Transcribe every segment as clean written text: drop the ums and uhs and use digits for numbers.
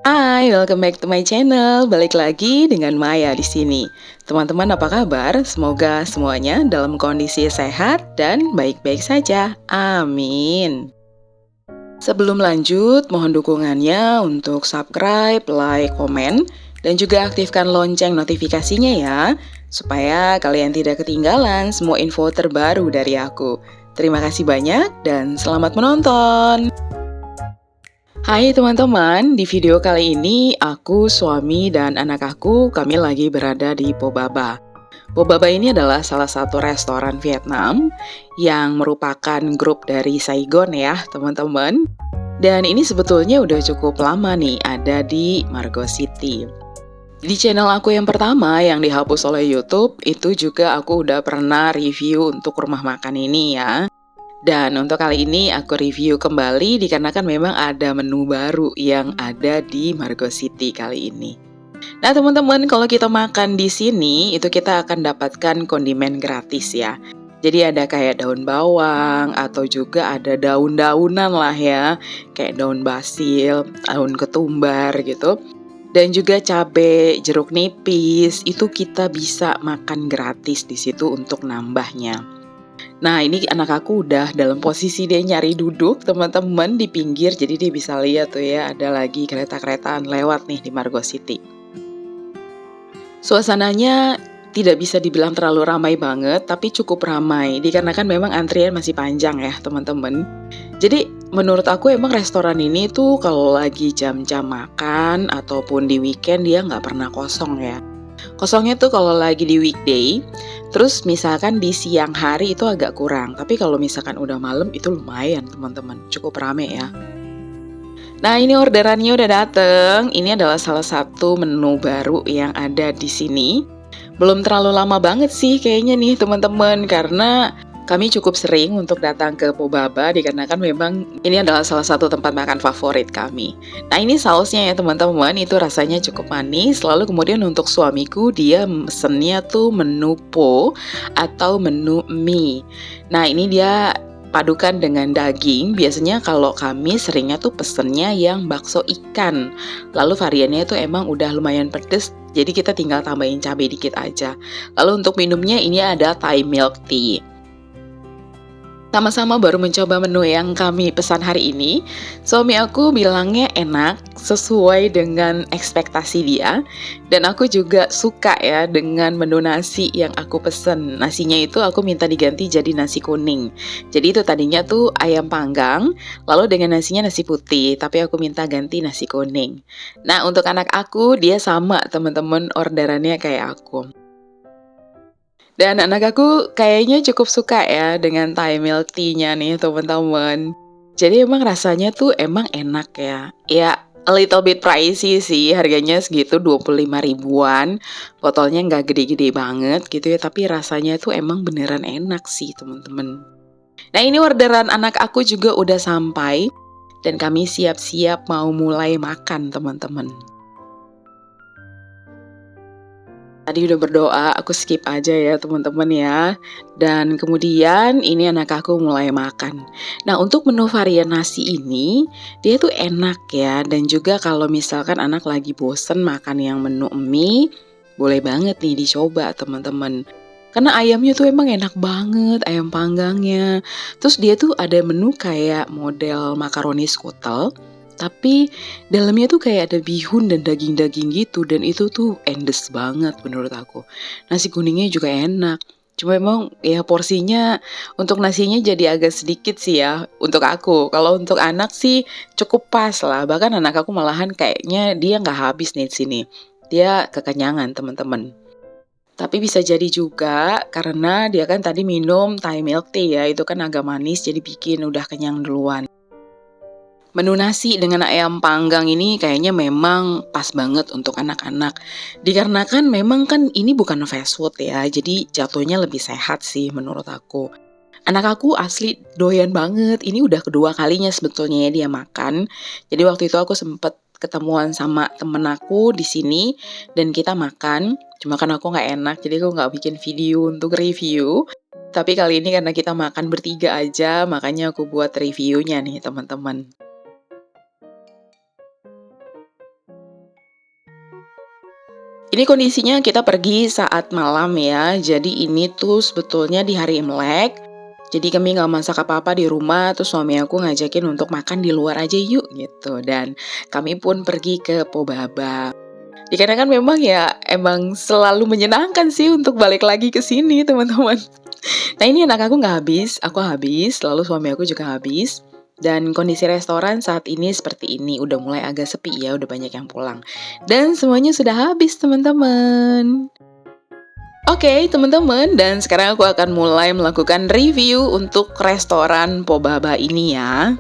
Hai, welcome back to my channel. Balik lagi dengan Maya di sini. Teman-teman, apa kabar? Semoga semuanya dalam kondisi sehat dan baik-baik saja. Amin. Sebelum lanjut, mohon dukungannya untuk subscribe, like, komen, dan juga aktifkan lonceng notifikasinya ya, supaya kalian tidak ketinggalan semua info terbaru dari aku. Terima kasih banyak dan selamat menonton. Hai teman-teman, di video kali ini aku, suami, dan anak aku kami lagi berada di Pobaba. Pobaba ini adalah salah satu restoran Vietnam yang merupakan grup dari Saigon ya teman-teman. Dan ini sebetulnya udah cukup lama nih ada di Margo City. Di channel aku yang pertama yang dihapus oleh YouTube, itu juga aku udah pernah review untuk rumah makan ini ya. Dan untuk kali ini aku review kembali dikarenakan memang ada menu baru yang ada di Margo City kali ini. Nah teman-teman, kalau kita makan di sini itu kita akan dapatkan kondimen gratis ya. Jadi ada kayak daun bawang atau juga ada daun-daunan lah ya, kayak daun basil, daun ketumbar gitu. Dan juga cabai, jeruk nipis, itu kita bisa makan gratis di situ untuk nambahnya. Nah, ini anak aku udah dalam posisi dia nyari duduk, teman-teman, di pinggir. Jadi dia bisa lihat tuh ya, ada lagi kereta-keretaan lewat nih di Margo City. Suasananya tidak bisa dibilang terlalu ramai banget, tapi cukup ramai. Dikarenakan memang antrian masih panjang ya, teman-teman. Jadi menurut aku emang restoran ini tuh kalau lagi jam-jam makan ataupun di weekend dia nggak pernah kosong ya. Kosongnya tuh kalau lagi di weekday, terus misalkan di siang hari itu agak kurang. Tapi kalau misalkan udah malam itu lumayan teman-teman, cukup rame ya. Nah ini orderannya udah dateng. Ini adalah salah satu menu baru yang ada di sini. Belum terlalu lama banget sih kayaknya nih teman-teman, karena kami cukup sering untuk datang ke Pobaba dikarenakan memang ini adalah salah satu tempat makan favorit kami. Nah ini sausnya ya teman-teman, itu rasanya cukup manis. Lalu kemudian untuk suamiku dia mesennya tuh menu po atau menu mie. Nah ini dia padukan dengan daging. Biasanya kalau kami seringnya tuh pesennya yang bakso ikan. Lalu variannya tuh emang udah lumayan pedes, jadi kita tinggal tambahin cabai dikit aja. Lalu untuk minumnya ini ada Thai milk tea. Sama-sama baru mencoba menu yang kami pesan hari ini. Suami aku bilangnya enak, sesuai dengan ekspektasi dia. Dan aku juga suka ya dengan menu nasi yang aku pesen. Nasinya itu aku minta diganti jadi nasi kuning. Jadi itu tadinya tuh ayam panggang, lalu dengan nasinya nasi putih. Tapi aku minta ganti nasi kuning. Nah untuk anak aku dia sama teman-teman orderannya kayak aku. Dan anak aku kayaknya cukup suka ya dengan Thai milk tea-nya nih teman-teman. Jadi emang rasanya tuh emang enak ya. Ya a little bit pricey sih, harganya segitu 25 ribuan. Botolnya nggak gede-gede banget gitu ya, tapi rasanya tuh emang beneran enak sih teman-teman. Nah ini orderan anak aku juga udah sampai dan kami siap-siap mau mulai makan teman-teman. Tadi udah berdoa, aku skip aja ya teman-teman ya. Dan kemudian ini anak aku mulai makan. Nah untuk menu varian nasi ini, dia tuh enak ya. Dan juga kalau misalkan anak lagi bosen makan yang menu mie, boleh banget nih dicoba teman-teman. Karena ayamnya tuh emang enak banget, ayam panggangnya. Terus dia tuh ada menu kayak model makaroni skutel. Tapi dalamnya tuh kayak ada bihun dan daging-daging gitu, dan itu tuh endes banget menurut aku. Nasi kuningnya juga enak. Cuma emang ya porsinya untuk nasinya jadi agak sedikit sih ya untuk aku. Kalau untuk anak sih cukup pas lah. Bahkan anak aku malahan kayaknya dia nggak habis nih di sini. Dia kekenyangan teman-teman. Tapi bisa jadi juga karena dia kan tadi minum Thai milk tea ya, itu kan agak manis jadi bikin udah kenyang duluan. Menu nasi dengan ayam panggang ini kayaknya memang pas banget untuk anak-anak. Dikarenakan memang kan ini bukan fast food ya, jadi jatuhnya lebih sehat sih menurut aku. Anak aku asli doyan banget, ini udah kedua kalinya sebetulnya ya dia makan. Jadi waktu itu aku sempet ketemuan sama temen aku di sini dan kita makan. Cuma kan aku nggak enak, jadi aku nggak bikin video untuk review. Tapi kali ini karena kita makan bertiga aja, makanya aku buat reviewnya nih teman-teman. Ini kondisinya kita pergi saat malam ya. Jadi ini tuh sebetulnya di hari Imlek. Jadi kami nggak masak apa-apa di rumah, terus suami aku ngajakin untuk makan di luar aja yuk gitu. Dan kami pun pergi ke Pobaba. Dikarenakan memang ya emang selalu menyenangkan sih untuk balik lagi ke sini teman-teman. Nah ini anak aku nggak habis, aku habis, lalu suami aku juga habis. Dan kondisi restoran saat ini seperti ini, udah mulai agak sepi ya, udah banyak yang pulang. Dan semuanya sudah habis teman-teman. Oke teman-teman, dan sekarang aku akan mulai melakukan review untuk restoran Pobaba ini ya.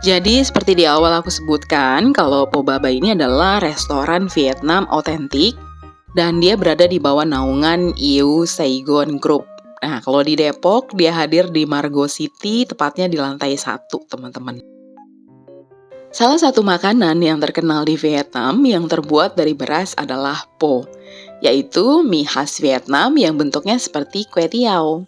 Jadi seperti di awal aku sebutkan, kalau Pobaba ini adalah restoran Vietnam otentik dan dia berada di bawah naungan Iu Saigon Group. Nah, kalau di Depok, dia hadir di Margo City, tepatnya di lantai 1, teman-teman. Salah satu makanan yang terkenal di Vietnam yang terbuat dari beras adalah po, yaitu mie khas Vietnam yang bentuknya seperti kue tiao.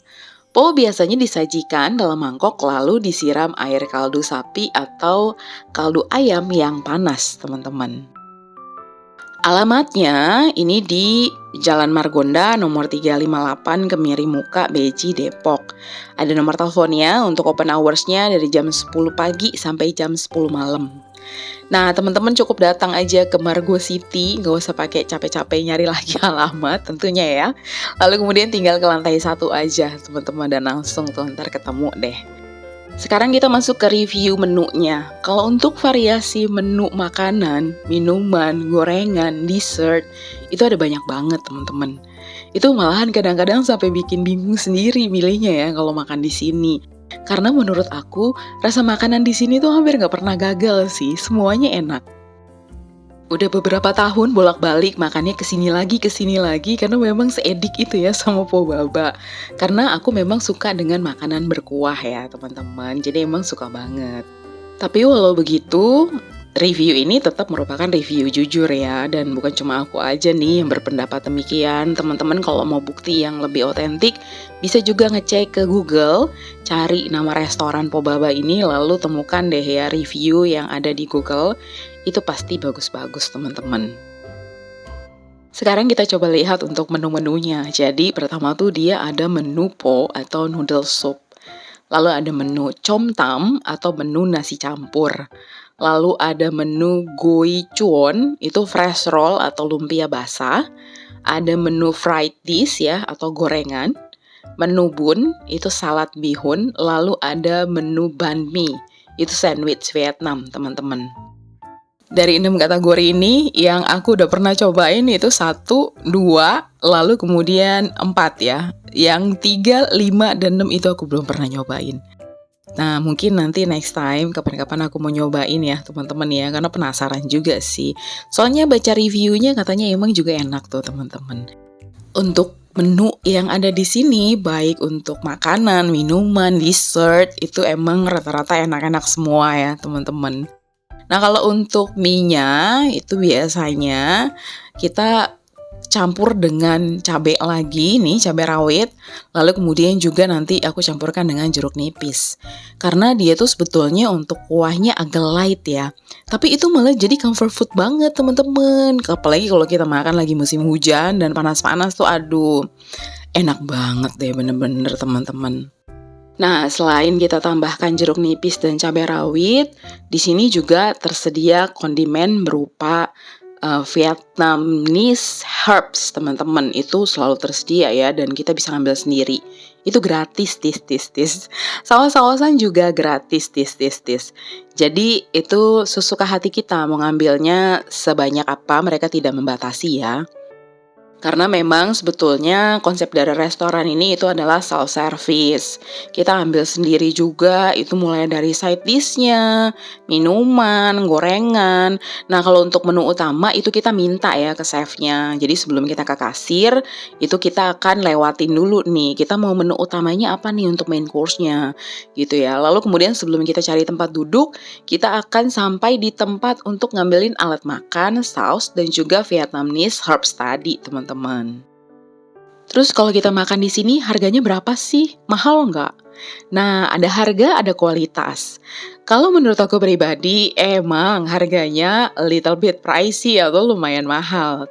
Po biasanya disajikan dalam mangkok lalu disiram air kaldu sapi atau kaldu ayam yang panas, teman-teman. Alamatnya ini di Jalan Margonda nomor 358 Kemiri Muka, Beji, Depok. Ada nomor teleponnya untuk open hours-nya dari jam 10 pagi sampai jam 10 malam. Nah, teman-teman cukup datang aja ke Margo City, nggak usah pakai capek-capek nyari lagi alamat tentunya ya. Lalu kemudian tinggal ke lantai 1 aja teman-teman dan langsung tuh ntar ketemu deh. Sekarang kita masuk ke review menunya. Kalau untuk variasi menu makanan, minuman, gorengan, dessert, itu ada banyak banget teman-teman. Itu malahan kadang-kadang sampai bikin bingung sendiri milihnya ya kalau makan di sini. Karena menurut aku, rasa makanan di sini tuh hampir nggak pernah gagal sih, semuanya enak. Udah beberapa tahun bolak-balik makannya kesini lagi karena memang seedik itu ya sama Pobaba. Karena aku memang suka dengan makanan berkuah ya teman-teman, jadi emang suka banget. Tapi walau begitu, review ini tetap merupakan review jujur ya, dan bukan cuma aku aja nih yang berpendapat demikian. Teman-teman kalau mau bukti yang lebih otentik, bisa juga ngecek ke Google, cari nama restoran Pobaba ini, lalu temukan deh ya review yang ada di Google. Itu pasti bagus-bagus teman-teman. Sekarang kita coba lihat untuk menu-menunya. Jadi pertama tuh dia ada menu po atau noodle soup. Lalu ada menu chom tam atau menu nasi campur. Lalu ada menu goi chuon, itu fresh roll atau lumpia basah. Ada menu fried dish ya atau gorengan. Menu bun, itu salad bihun. Lalu ada menu banh mi, itu sandwich Vietnam teman-teman. Dari 6 kategori ini, yang aku udah pernah cobain itu 1, 2, lalu kemudian 4 ya. Yang 3, 5, dan 6 itu aku belum pernah nyobain. Nah, mungkin nanti next time, kapan-kapan aku mau nyobain ya teman-teman ya, karena penasaran juga sih. Soalnya baca reviewnya katanya emang juga enak tuh teman-teman. Untuk menu yang ada di sini, baik untuk makanan, minuman, dessert, itu emang rata-rata enak-enak semua ya teman-teman. Nah kalau untuk mie-nya itu biasanya kita campur dengan cabai lagi nih, cabai rawit. Lalu kemudian juga nanti aku campurkan dengan jeruk nipis. Karena dia tuh sebetulnya untuk kuahnya agak light ya. Tapi itu malah jadi comfort food banget teman-teman. Apalagi kalau kita makan lagi musim hujan dan panas-panas tuh aduh. Enak banget deh bener-bener teman-teman. Nah, selain kita tambahkan jeruk nipis dan cabai rawit, di sini juga tersedia kondimen berupa Vietnamese herbs, teman-teman. Itu selalu tersedia ya, dan kita bisa ngambil sendiri. Itu gratis, tis. Saus-sausan juga gratis, tis. Jadi itu sesuka hati kita mau ngambilnya sebanyak apa, mereka tidak membatasi ya. Karena memang sebetulnya konsep dari restoran ini itu adalah self-service. Kita ambil sendiri juga, itu mulai dari side dish-nya, minuman, gorengan. Nah kalau untuk menu utama itu kita minta ya ke chef-nya. Jadi sebelum kita ke kasir, itu kita akan lewatin dulu nih. Kita mau menu utamanya apa nih untuk main course-nya gitu ya. Lalu kemudian sebelum kita cari tempat duduk, kita akan sampai di tempat untuk ngambilin alat makan, saus, dan juga Vietnamese herbs tadi teman-teman. Terus kalau kita makan di sini harganya berapa sih? Mahal nggak? Nah, ada harga, ada kualitas. Kalau menurut aku pribadi, emang harganya a little bit pricey atau lumayan mahal.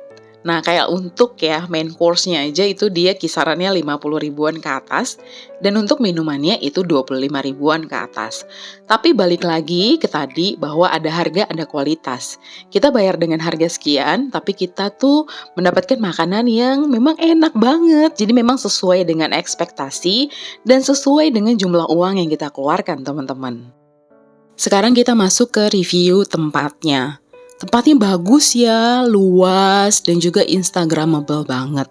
Nah, kayak untuk ya main course-nya aja itu dia kisarannya 50 ribuan ke atas, dan untuk minumannya itu 25 ribuan ke atas. Tapi balik lagi ke tadi bahwa ada harga, ada kualitas. Kita bayar dengan harga sekian, tapi kita tuh mendapatkan makanan yang memang enak banget. Jadi memang sesuai dengan ekspektasi dan sesuai dengan jumlah uang yang kita keluarkan, teman-teman. Sekarang kita masuk ke review tempatnya. Tempatnya bagus ya, luas, dan juga instagramable banget.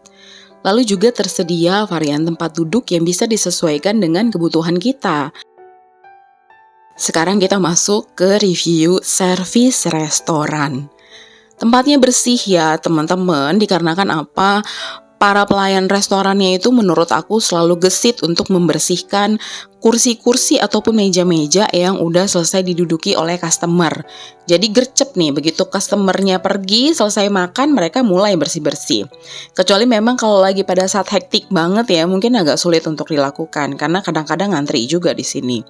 Lalu juga tersedia varian tempat duduk yang bisa disesuaikan dengan kebutuhan kita. Sekarang kita masuk ke review servis restoran. Tempatnya bersih ya teman-teman, dikarenakan apa? Para pelayan restorannya itu menurut aku selalu gesit untuk membersihkan kursi-kursi ataupun meja-meja yang udah selesai diduduki oleh customer. Jadi gercep nih, begitu customernya pergi, selesai makan, mereka mulai bersih-bersih. Kecuali memang kalau lagi pada saat hektik banget ya, mungkin agak sulit untuk dilakukan, karena kadang-kadang ngantri juga di sini.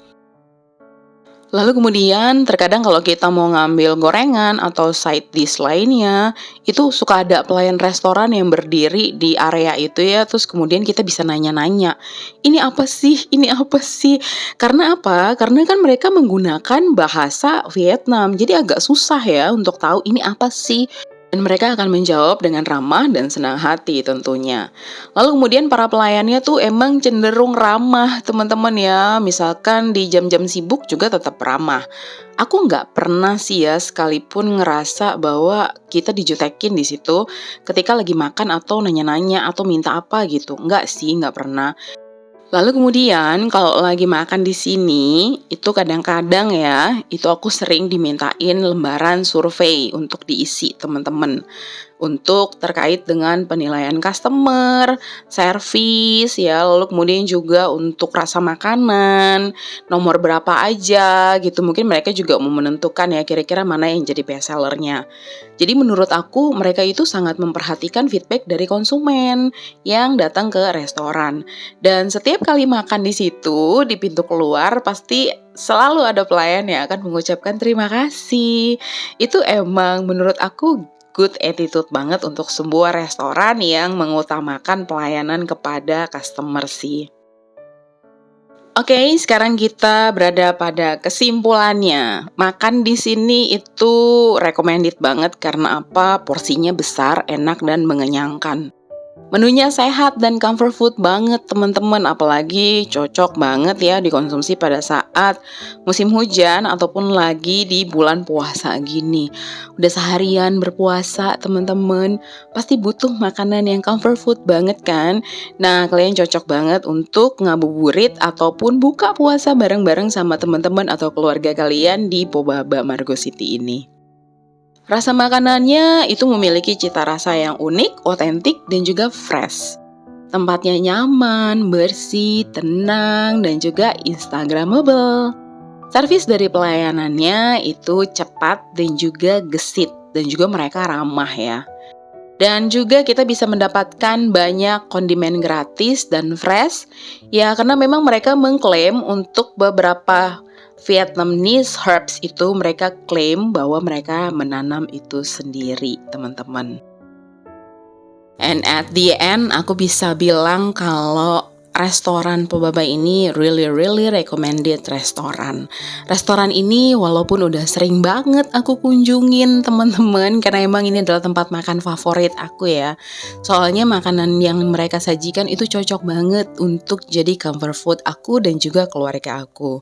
Lalu kemudian terkadang kalau kita mau ngambil gorengan atau side dish lainnya, itu suka ada pelayan restoran yang berdiri di area itu ya, terus kemudian kita bisa nanya-nanya, ini apa sih? Ini apa sih? Karena apa? Karena kan mereka menggunakan bahasa Vietnam, jadi agak susah ya untuk tahu ini apa sih. Dan mereka akan menjawab dengan ramah dan senang hati tentunya. Lalu kemudian para pelayannya tuh emang cenderung ramah teman-teman ya. Misalkan di jam-jam sibuk juga tetap ramah. Aku nggak pernah sih ya sekalipun ngerasa bahwa kita dijutekin di situ ketika lagi makan atau nanya-nanya atau minta apa gitu. Nggak sih, nggak pernah. Lalu kemudian kalau lagi makan di sini, itu kadang-kadang ya, itu aku sering dimintain lembaran survei untuk diisi teman-teman. Untuk terkait dengan penilaian customer, servis ya, lalu kemudian juga untuk rasa makanan, nomor berapa aja gitu. Mungkin mereka juga mau menentukan ya kira-kira mana yang jadi best sellernya. Jadi menurut aku mereka itu sangat memperhatikan feedback dari konsumen yang datang ke restoran. Dan setiap kali makan di situ, di pintu keluar pasti selalu ada pelayan yang akan mengucapkan terima kasih. Itu emang menurut aku good attitude banget untuk sebuah restoran yang mengutamakan pelayanan kepada customer sih. Oke, sekarang kita berada pada kesimpulannya. Makan di sini itu recommended banget karena apa? Porsinya besar, enak dan mengenyangkan. Menunya sehat dan comfort food banget teman-teman, apalagi cocok banget ya dikonsumsi pada saat musim hujan ataupun lagi di bulan puasa gini. Udah seharian berpuasa teman-teman, pasti butuh makanan yang comfort food banget kan. Nah, kalian cocok banget untuk ngabuburit ataupun buka puasa bareng-bareng sama teman-teman atau keluarga kalian di Pobaba Margo City ini. Rasa makanannya itu memiliki cita rasa yang unik, otentik, dan juga fresh. Tempatnya nyaman, bersih, tenang, dan juga instagramable. Servis dari pelayanannya itu cepat dan juga gesit, dan juga mereka ramah ya. Dan juga kita bisa mendapatkan banyak kondimen gratis dan fresh, ya karena memang mereka mengklaim untuk beberapa Vietnamese herbs itu mereka klaim bahwa mereka menanam itu sendiri, teman-teman. And at the end, aku bisa bilang kalau restoran Pobaba ini really recommended restoran. Restoran ini walaupun udah sering banget aku kunjungin teman-teman, karena emang ini adalah tempat makan favorit aku ya. Soalnya makanan yang mereka sajikan itu cocok banget untuk jadi comfort food aku dan juga keluarga aku.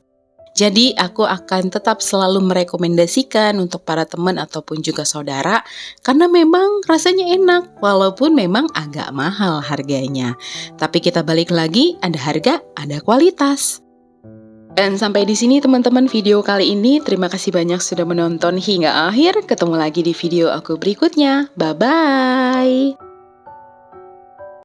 Jadi aku akan tetap selalu merekomendasikan untuk para teman ataupun juga saudara karena memang rasanya enak walaupun memang agak mahal harganya. Tapi kita balik lagi, ada harga, ada kualitas. Dan sampai di sini teman-teman video kali ini. Terima kasih banyak sudah menonton hingga akhir. Ketemu lagi di video aku berikutnya. Bye-bye.